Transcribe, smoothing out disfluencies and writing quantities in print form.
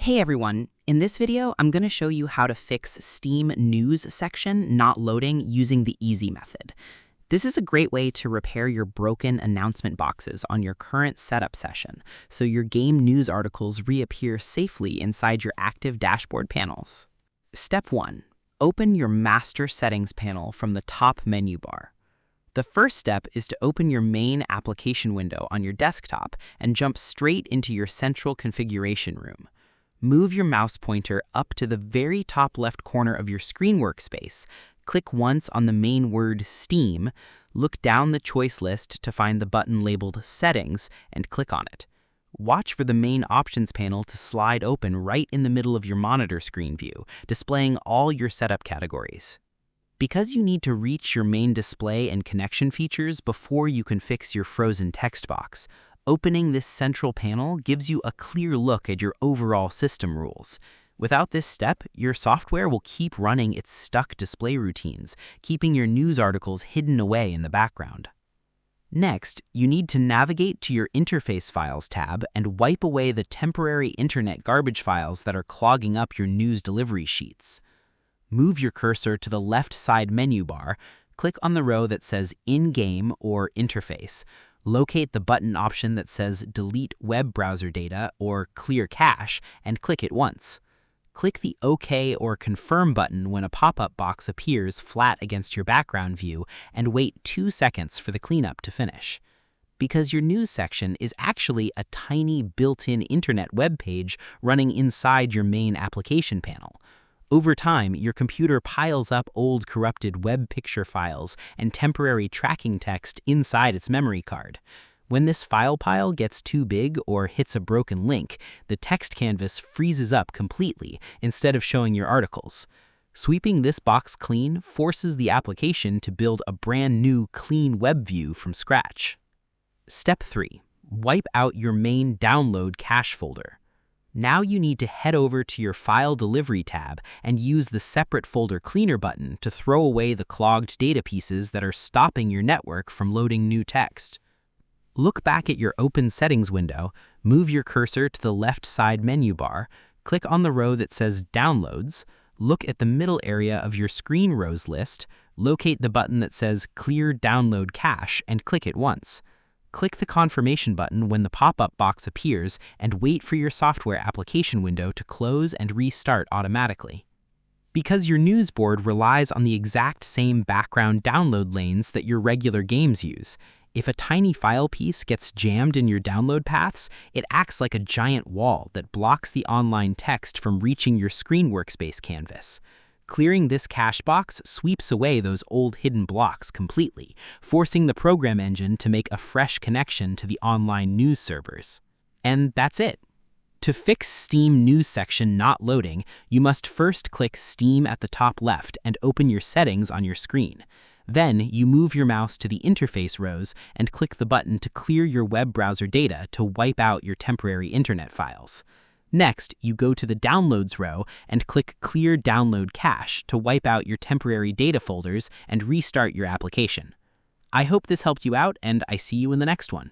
Hey everyone, in this video, I'm going to show you how to fix Steam News section not loading using the easy method. This is a great way to repair your broken announcement boxes on your current setup session, so your game news articles reappear safely inside your active dashboard panels. Step 1. Open your Master Settings panel from the top menu bar. The first step is to open your main application window on your desktop and jump straight into your central configuration room. Move your mouse pointer up to the very top left corner of your screen workspace, click once on the main word Steam, look down the choice list to find the button labeled Settings, and click on it. Watch for the main options panel to slide open right in the middle of your monitor screen view, displaying all your setup categories. Because you need to reach your main display and connection features before you can fix your frozen text box, opening this central panel gives you a clear look at your overall system rules. Without this step, your software will keep running its stuck display routines, keeping your news articles hidden away in the background. Next, you need to navigate to your Interface Files tab and wipe away the temporary internet garbage files that are clogging up your news delivery sheets. Move your cursor to the left side menu bar, click on the row that says In-Game or Interface, locate the button option that says Delete Web Browser Data or Clear Cache, and click it once. Click the OK or Confirm button when a pop-up box appears flat against your background view and wait 2 seconds for the cleanup to finish. Because your news section is actually a tiny built-in internet web page running inside your main application panel. Over time, your computer piles up old corrupted web picture files and temporary tracking text inside its memory card. When this file pile gets too big or hits a broken link, the text canvas freezes up completely instead of showing your articles. Sweeping this box clean forces the application to build a brand new clean web view from scratch. Step 3. Wipe out your main download cache folder. Now you need to head over to your File Delivery tab and use the Separate Folder Cleaner button to throw away the clogged data pieces that are stopping your network from loading new text. Look back at your open settings window, move your cursor to the left side menu bar, click on the row that says Downloads, look at the middle area of your screen rows list, locate the button that says Clear Download Cache, and click it once. Click the confirmation button when the pop-up box appears and wait for your software application window to close and restart automatically. Because your news board relies on the exact same background download lanes that your regular games use, if a tiny file piece gets jammed in your download paths, it acts like a giant wall that blocks the online text from reaching your screen workspace canvas. Clearing this cache box sweeps away those old hidden blocks completely, forcing the program engine to make a fresh connection to the online news servers. And that's it. To fix Steam News section not loading, you must first click Steam at the top left and open your settings on your screen. Then, you move your mouse to the interface rows and click the button to clear your web browser data to wipe out your temporary internet files. Next, you go to the Downloads row and click Clear Download Cache to wipe out your temporary data folders and restart your application. I hope this helped you out, and I see you in the next one.